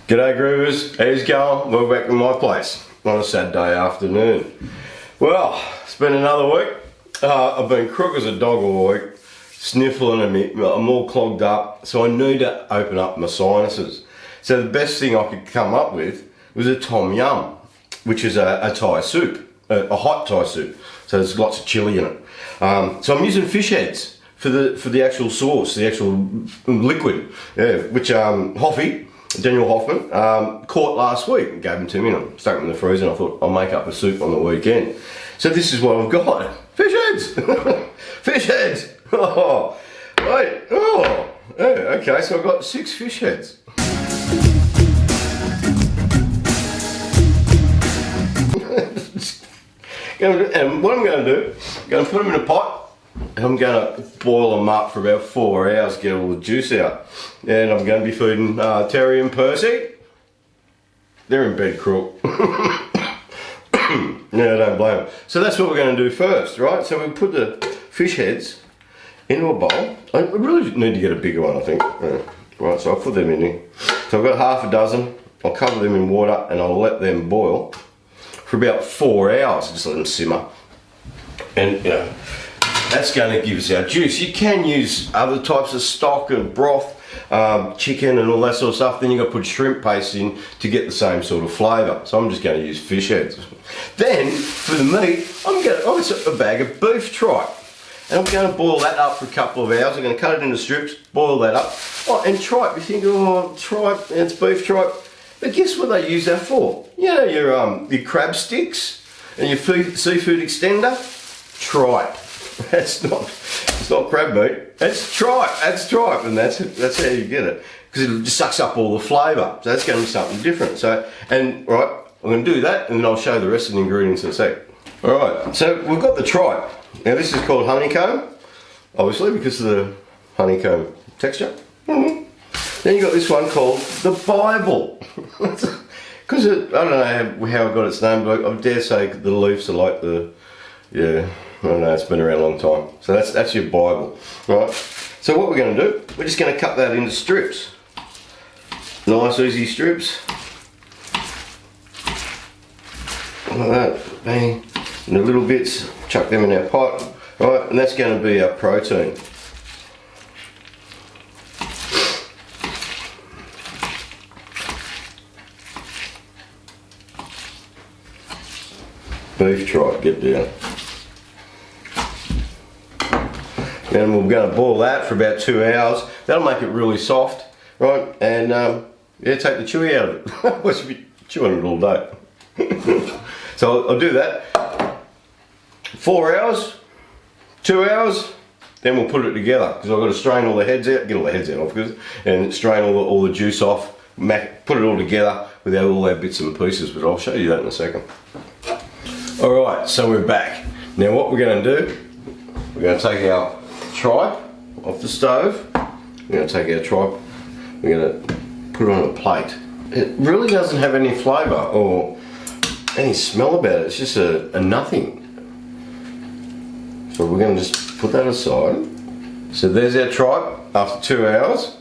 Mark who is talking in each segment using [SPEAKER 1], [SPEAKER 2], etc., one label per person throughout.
[SPEAKER 1] G'day Groovers, how's it going? We're back in my place on a Saturday afternoon. Well, it's been another week. I've been crook as a dog all week, sniffling a bit. I'm all clogged up, so I need to open up my sinuses. So the best thing I could come up with was a tom yum, which is a Thai soup, a hot Thai soup. So there's lots of chili in it. So I'm using fish heads for the actual sauce, the actual liquid, which Daniel Hoffman, caught last week and gave them to me, and I stuck them in the freezer, and I thought I'll make up a soup on the weekend. So this is what I've got. Fish heads! Fish heads! Oh, wait, oh, yeah, okay, so I've got 6 fish heads. And what I'm going to do, I'm going to put them in a pot. I'm going to boil them up for about 4 hours, get all the juice out. And I'm going to be feeding Terry and Percy. They're in bed crook. No, I don't blame them. So that's what we're going to do first, right? So we put the fish heads into a bowl. I really need to get a bigger one, I think. Right, so I'll put them in here. So I've got half a dozen. I'll cover them in water and I'll let them boil for about 4 hours. Just let them simmer. And that's going to give us our juice. You can use other types of stock and broth, chicken and all that sort of stuff. Then you've got to put shrimp paste in to get the same sort of flavour. So I'm just going to use fish heads. Then for the meat, I've got a bag of beef tripe. And I'm going to boil that up for a couple of hours. I'm going to cut it into strips, boil that up. Oh, and tripe, you think, oh, tripe, it's beef tripe. But guess what they use that for? You know, your crab sticks and your seafood extender? Tripe. It's not crab meat. It's tripe. That's tripe, and that's how you get it, because it just sucks up all the flavour. So that's going to be something different. So, and right, I'm going to do that, and then I'll show the rest of the ingredients in a sec. All right. So we've got the tripe. Now this is called honeycomb, obviously because of the honeycomb texture. Then you got this one called the Bible, because I don't know how it got its name, but I dare say the leaves are like the I don't know, it's been around a long time. So that's your Bible, right? So what we're going to do, we're just going to cut that into strips. Nice easy strips. Like that, bang. And the little bits, chuck them in our pot, right? And that's going to be our protein. Beef tripe, get down. And we're going to boil that for about 2 hours. That'll make it really soft, right? And take the chewy out of it. We should be chewing it all day. So I'll do that. 4 hours, 2 hours, then we'll put it together, because I've got to strain all the heads out, get all the heads out, of course, and strain all the juice off, put it all together with all our bits and pieces, but I'll show you that in a second. Alright, so we're back. Now what we're going to do, we're going to take our tripe off the stove. We're going to take our tripe, we're going to put it on a plate. It really doesn't have any flavour or any smell about it, it's just a nothing. So we're going to just put that aside. So there's our tripe after 2 hours.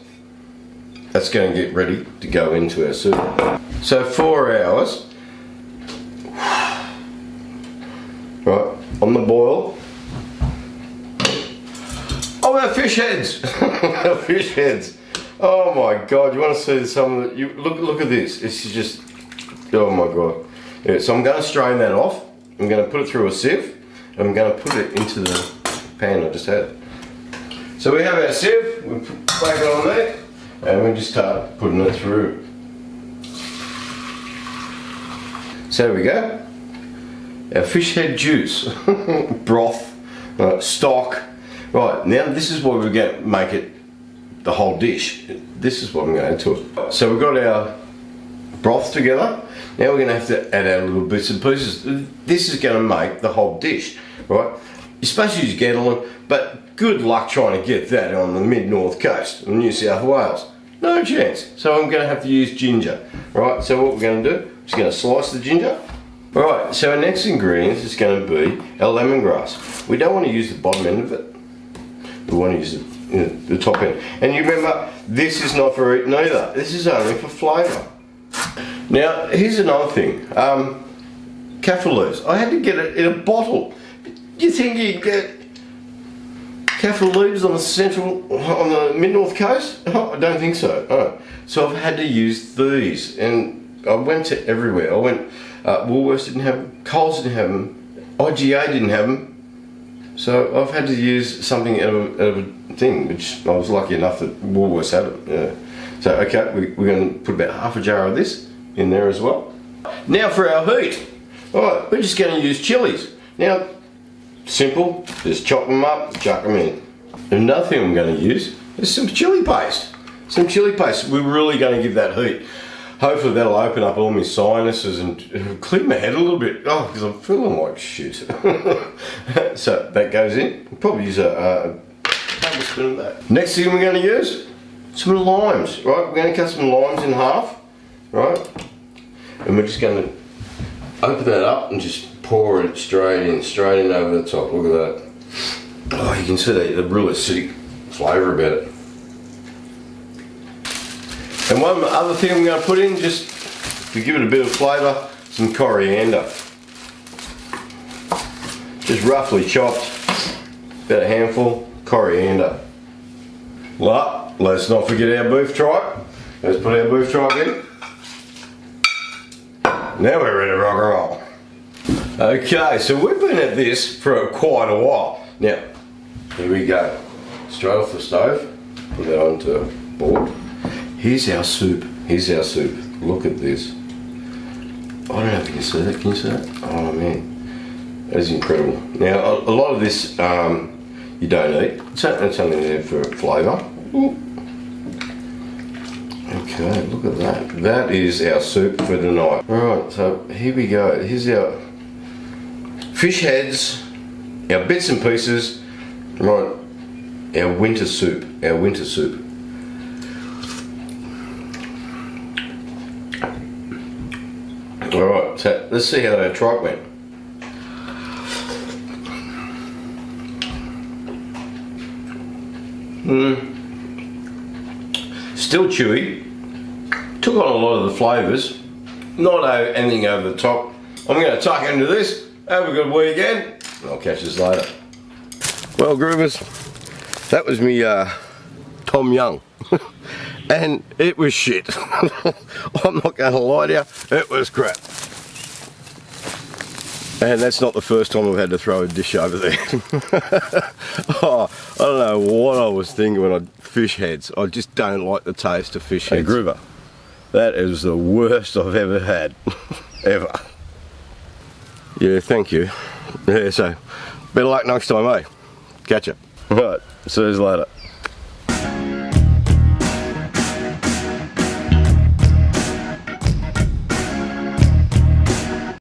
[SPEAKER 1] That's going to get ready to go into our soup. So 4 hours, right, on the boil. Oh, our fish heads! Our fish heads. Oh my God! You want to see some of the? Look at this. It's just. Oh my God. Yeah, so I'm going to strain that off. I'm going to put it through a sieve. And I'm going to put it into the pan I just had. So we have our sieve. We plug it on there, and we just start putting it through. So there we go. Our fish head juice, broth, stock. Right, now this is what we're going to make it the whole dish. This is what I'm going to do. So we've got our broth together. Now we're going to have to add our little bits and pieces. This is going to make the whole dish, right? You're supposed to use Gendolin, but good luck trying to get that on the mid-north coast of New South Wales. No chance. So I'm going to have to use ginger, right? So what we're going to do, just going to slice the ginger. Right, so our next ingredient is going to be our lemongrass. We don't want to use the bottom end of it. We want to use the top end. And you remember, this is not for eating either. This is only for flavour. Now, here's another thing. Kaffir leaves. I had to get it in a bottle. Do you think you get kaffir leaves on the mid-north coast? Oh, I don't think so. Oh. So I've had to use these, and I went to everywhere. I went, Woolworths didn't have them, Coles didn't have them, IGA didn't have them. So I've had to use something out of a thing, which I was lucky enough that Woolworths had it. Yeah. So okay, we're going to put about half a jar of this in there as well. Now for our heat. Alright, we're just going to use chilies. Now, simple, just chop them up, chuck them in. Another thing I'm going to use is some chili paste. Some chili paste. We're really going to give that heat. Hopefully that'll open up all my sinuses and clear my head a little bit. Oh, because I'm feeling like shit. So that goes in. We'll probably use a tablespoon of that. Next thing we're going to use, some limes. Right, we're going to cut some limes in half. Right, and we're just going to open that up and just pour it straight in over the top. Look at that. Oh, you can see the real acidic flavour about it. And one other thing I'm going to put in, just to give it a bit of flavour, some coriander. Just roughly chopped, about a handful, coriander. Well, let's not forget our beef tripe. Let's put our beef tripe in. Now we're ready to rock and roll. Okay, so we've been at this for quite a while. Now, here we go. Straight off the stove, put that onto a board. Here's our soup. Here's our soup. Look at this. I don't know if you can see that. Can you see that? Oh man, that is incredible. Now, a lot of this you don't eat. It's only there for flavour. Okay, look at that. That is our soup for tonight. Alright, so here we go. Here's our fish heads, our bits and pieces, right, our winter soup. Alright, so let's see how our tripe went. Still chewy. Took on a lot of the flavours. Not anything over the top. I'm going to tuck into this. Have a good weekend. And I'll catch us later. Well, Groovers, that was me Tom Young. And it was shit. I'm not going to lie to you. It was crap. And that's not the first time I've had to throw a dish over there. Oh, I don't know what I was thinking when I fish heads. I just don't like the taste of fish heads. Hey, Groover, that is the worst I've ever had. Ever. Yeah, thank you. Yeah, so better luck next time, eh? Catch ya. Alright, see you later.